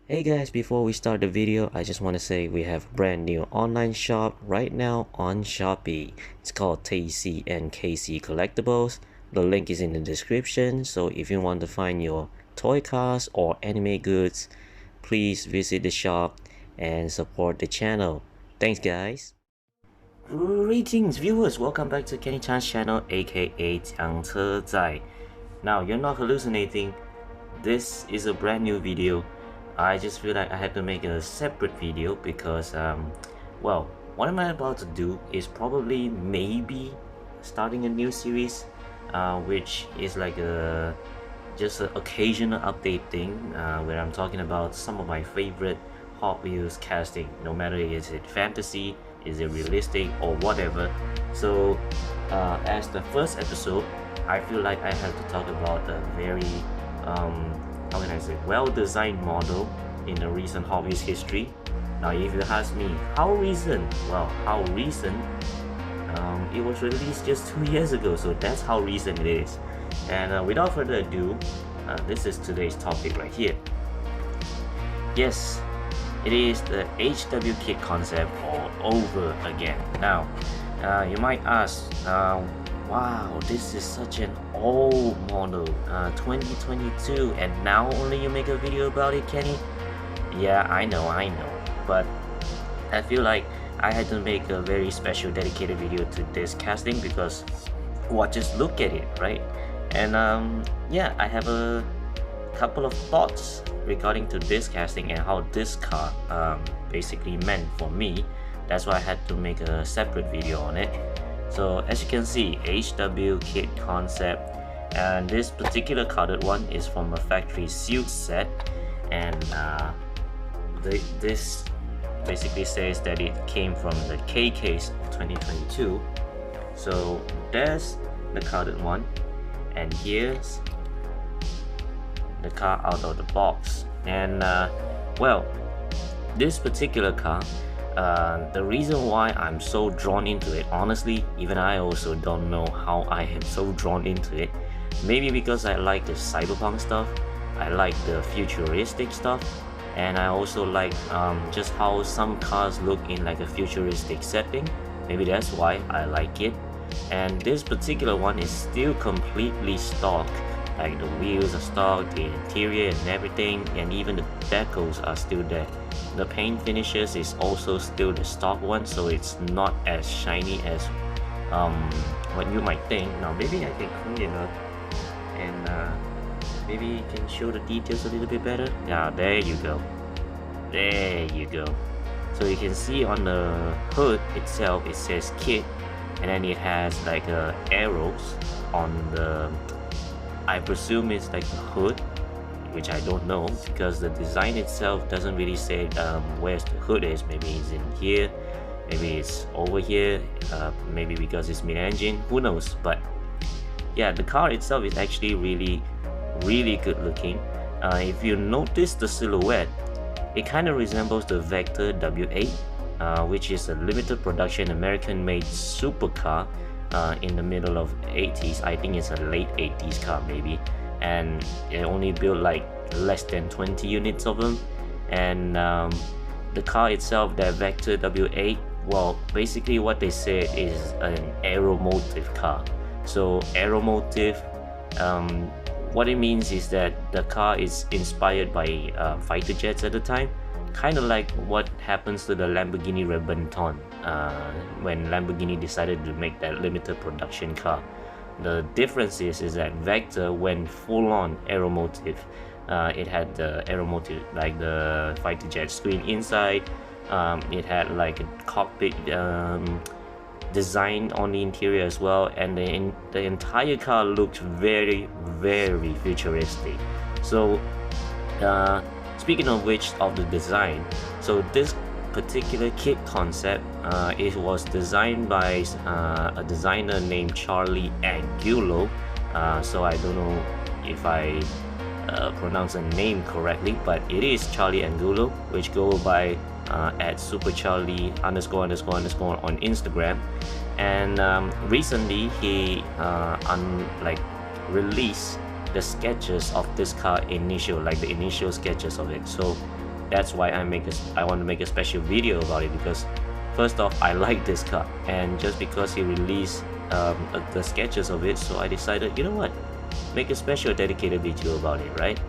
Hey guys, before we start the video, I just want to say we have a brand new online shop right now on Shopee. It's called TCNKC Collectibles. The link is in the description, so if you want to find your toy cars or anime goods, please visit the shop and support the channel. Thanks guys! Greetings viewers, welcome back to Kenny Chan's channel aka 抢车仔. Now you're not hallucinating, this is a brand new video. I just feel like I had to make a separate video because well, what am I about to do is probably maybe starting a new series which is like a just an occasional update thing where I'm talking about some of my favorite Hot Wheels casting, no matter is it fantasy, is it realistic or whatever. So as the first episode, I feel like I have to talk about a very how can I say, well-designed model in the recent Hot Wheels history. Now if you ask me how recent, well, how recent, it was released just 2 years ago, so that's how recent it is. And without further ado, this is today's topic right here. Yes, it is the HW K.I.T.T concept all over again. Now you might ask, wow, this is such an old model, 2022, and now only you make a video about it, Kenny? Yeah, I know, but I feel like I had to make a very special dedicated video to this casting because, well, just look at it, right? And yeah, I have a couple of thoughts regarding to this casting and how this car basically meant for me. That's why I had to make a separate video on it. So as you can see, HW K.I.T.T concept, and this particular carded one is from a factory sealed set, and this basically says that it came from the K case of 2022. So there's the carded one, and here's the car out of the box. And well, this particular car, the reason why I'm so drawn into it, honestly, even I also don't know how I am so drawn into it. Maybe because I like the cyberpunk stuff, I like the futuristic stuff, and I also like just how some cars look in like a futuristic setting. Maybe that's why I like it. And this particular one is still completely stock. Like the wheels are stock, the interior and everything, and even the decals are still there. The paint finishes is also still the stock one, so it's not as shiny as what you might think. Now maybe I can clean it up and maybe you can show the details a little bit better. Yeah, there you go. There you go. So you can see on the hood itself it says K.I.T.T, and then it has like arrows on the, I presume it's like the hood, which I don't know because the design itself doesn't really say where's the hood is. Maybe it's in here, maybe it's over here, maybe because it's mid-engine, who knows. But yeah, the car itself is actually really good looking. If you notice the silhouette, it kind of resembles the Vector W8, which is a limited production American made supercar in the middle of 80s. I think it's a late 80s car maybe, and it only built like less than 20 units of them. And the car itself, that Vector W8, well, basically what they said is an aeromotive car. So aeromotive, what it means is that the car is inspired by fighter jets at the time, kind of like what happens to the Lamborghini Rebenton when Lamborghini decided to make that limited production car. The difference is that Vector went full-on aeromotive. It had the aeromotive, like the fighter jet screen inside. It had like a cockpit design on the interior as well, and the entire car looked very futuristic. So speaking of which, of the design, so this particular kit concept, it was designed by a designer named Charlie Angulo. So I don't know if I pronounce the name correctly, but it is Charlie Angulo, which go by at supercharlie __ on Instagram. And recently he released the sketches of this car, the initial sketches of it. So that's why I want to make a special video about it, because first off, I like this car, and just because he released the sketches of it, so I decided, you know what, make a special dedicated video about it, right?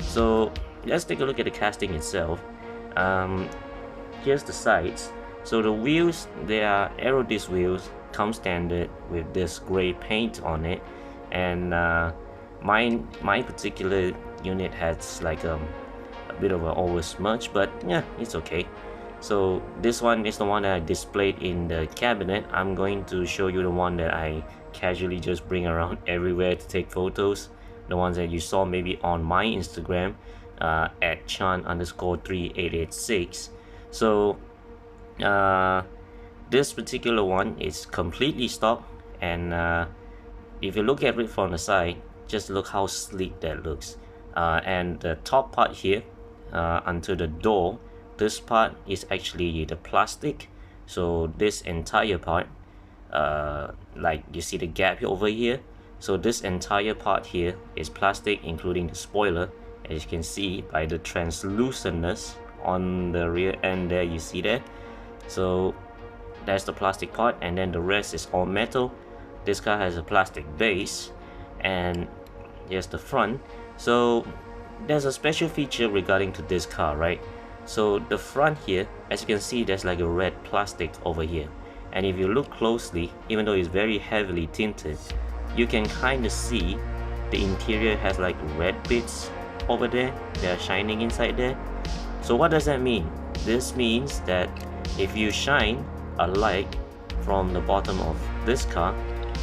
So let's take a look at the casting itself. Here's the sides. So the wheels, they are aero disc wheels, come standard with this gray paint on it, and my particular unit has like a bit of an over smudge, but yeah, it's okay. So this one is the one that I displayed in the cabinet. I'm going to show you the one that I casually just bring around everywhere to take photos, the ones that you saw maybe on my Instagram at chan_3886. So this particular one is completely stock, and if you look at it from the side, just look how sleek that looks. And the top part here onto the door, this part is actually the plastic. So this entire part, like you see the gap over here, so this entire part here is plastic, including the spoiler, as you can see by the translucentness on the rear end there. You see that? So that's the plastic part, and then the rest is all metal. This car has a plastic base, and here's the front. So there's a special feature regarding to this car, right? So the front here, as you can see, there's like a red plastic over here, and if you look closely, even though it's very heavily tinted, you can kind of see the interior has like red bits over there. They're shining inside there. So what does that mean? This means that if you shine a light from the bottom of this car,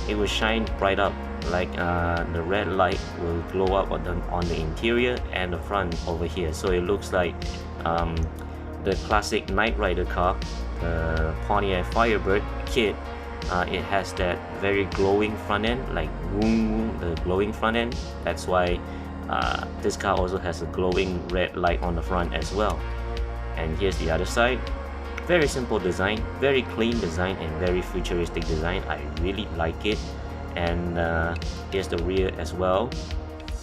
it will shine bright up, like the red light will glow up on the interior and the front over here. So it looks like the classic Knight Rider car, the Pontiac Firebird kit. It has that very glowing front end, like boom, the glowing front end. That's why this car also has a glowing red light on the front as well. And here's the other side. Very simple design, very clean design, and very futuristic design. I really like it. And here's the rear as well,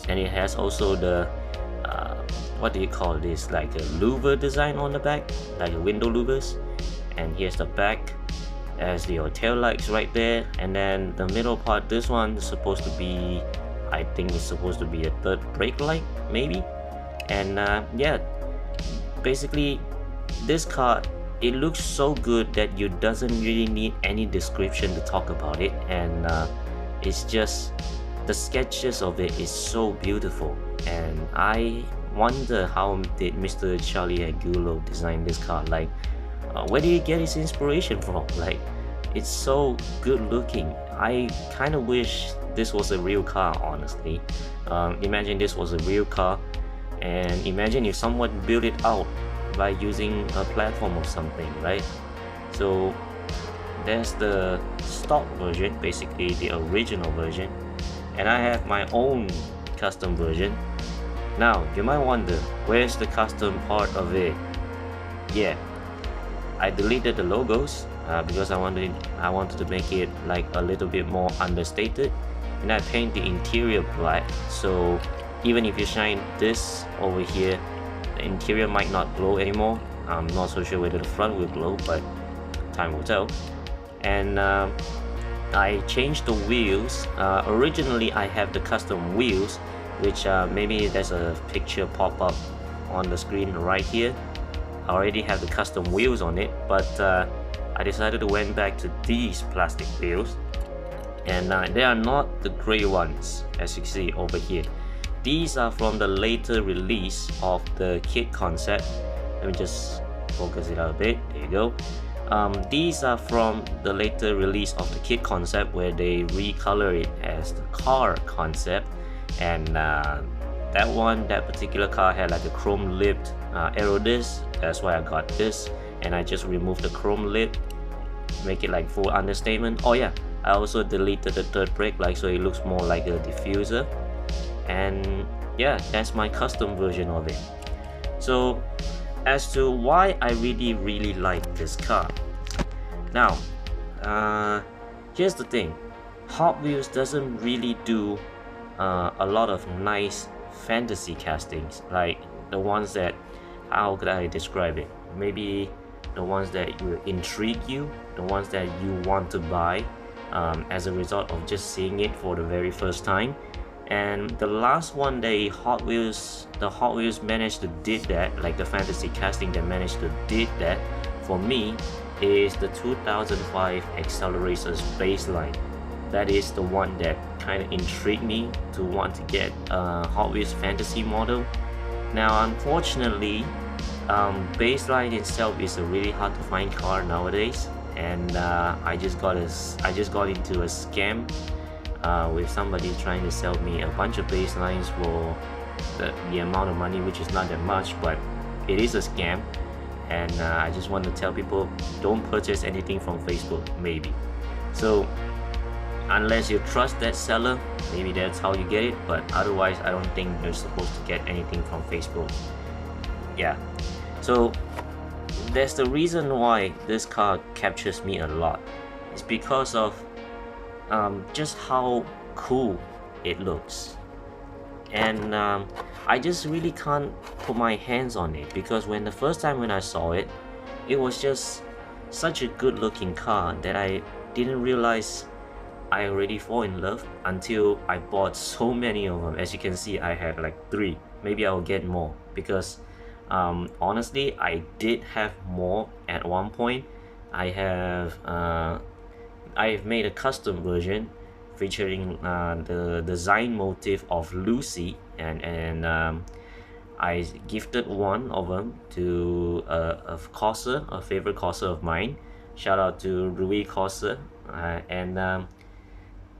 and it has also the what do you call this, like a louver design on the back, like a window louvers. And here's the back, as the tail lights right there. And then the middle part, this one is supposed to be, I think it's supposed to be a third brake light maybe. And yeah, basically this car, it looks so good that you doesn't really need any description to talk about it. And it's just, the sketches of it is so beautiful, and I wonder how did Mr. Charlie Angulo design this car. Like where did he get his inspiration from? Like, it's so good looking. I kind of wish this was a real car, honestly. Imagine this was a real car, and imagine if someone built it out by using a platform or something, right? So there's the stock version, basically the original version, and I have my own custom version. Now you might wonder, where's the custom part of it? Yeah, I deleted the logos because I wanted to make it like a little bit more understated, and I paint the interior black. So even if you shine this over here, the interior might not glow anymore. I'm not so sure whether the front will glow, but time will tell. And I changed the wheels. Originally I have the custom wheels, which maybe there's a picture pop up on the screen right here. I already have the custom wheels on it, but I decided to went back to these plastic wheels, and they are not the gray ones as you see over here. These are from the later release of the kit concept. Let me just focus it out a bit. There you go. These are from the later release of the kit concept, where they recolor it as the car concept. And that particular car had like a chrome lipped aero disc. That's why I got this, and I just removed the chrome lip, make it like full understatement. Oh yeah, I also deleted the third brake light so it looks more like a diffuser. And yeah, that's my custom version of it. So as to why I really like this car. Now here's the thing, Hot Wheels doesn't really do a lot of nice fantasy castings like the ones that how could I describe it? Maybe the ones that will intrigue you, the ones that you want to buy as a result of just seeing it for the very first time. And the last one the Hot Wheels managed to did that, like the fantasy casting that managed to did that for me, is the 2005 Accelerators baseline. That is the one that kind of intrigued me to want to get a Hot Wheels fantasy model. Now unfortunately, baseline itself is a really hard to find car nowadays, and I just got into a scam with somebody trying to sell me a bunch of baselines for the amount of money, which is not that much, but it is a scam. And I just want to tell people, don't purchase anything from Facebook, maybe. So unless you trust that seller, maybe that's how you get it, but otherwise I don't think you're supposed to get anything from Facebook. Yeah, so that's the reason why this car captures me a lot. It's because of just how cool it looks, and I just really can't put my hands on it, because the first time when I saw it, it was just such a good looking car that I didn't realize I already fall in love until I bought so many of them. As you can see, I have like 3. Maybe I'll get more, because honestly I did have more at one point. I've made a custom version featuring the design motif of Lucy, and I gifted one of them to a Corsa, a favorite Corsa of mine. Shout out to Rui Corsa, and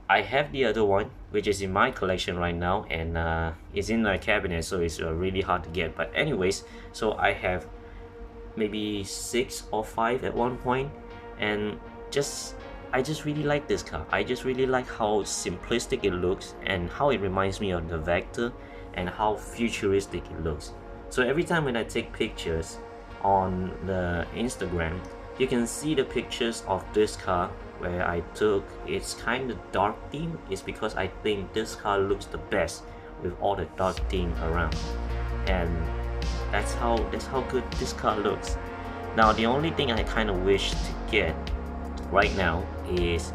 I have the other one, which is in my collection right now, and it's in my cabinet, so it's really hard to get. But anyways, so I have maybe 6 or 5 at one point, and I just really like this car. I just really like how simplistic it looks, and how it reminds me of the Vector, and how futuristic it looks. So every time when I take pictures on the Instagram, you can see the pictures of this car where I took its kind of dark theme. Is because I think this car looks the best with all the dark theme around, and that's how good this car looks. Now the only thing I kind of wish to get right now is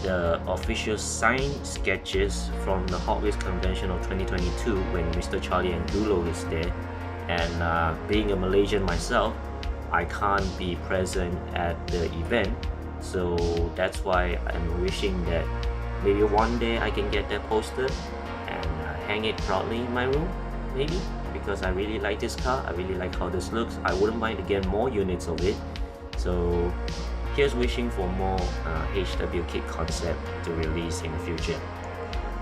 the official signed sketches from the Hot Wheels Convention of 2022 when Mr. Charlie Angulo is there. And being a Malaysian myself, I can't be present at the event, so that's why I'm wishing that maybe one day I can get that poster and hang it proudly in my room, maybe, because I really like this car. I really like how this looks. I wouldn't mind to get more units of it. So here's wishing for more HW K.I.T.T concept to release in the future.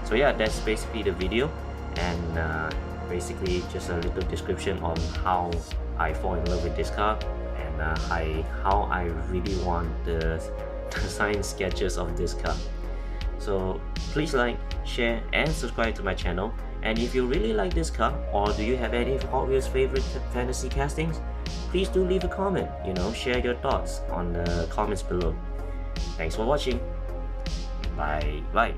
So yeah, that's basically the video, and basically just a little description on how I fall in love with this car, and how I really want the signed sketches of this car. So please like, share and subscribe to my channel. And if you really like this car, or do you have any Hot Wheels favorite fantasy castings, please do leave a comment, share your thoughts on the comments below. Thanks for watching. Bye.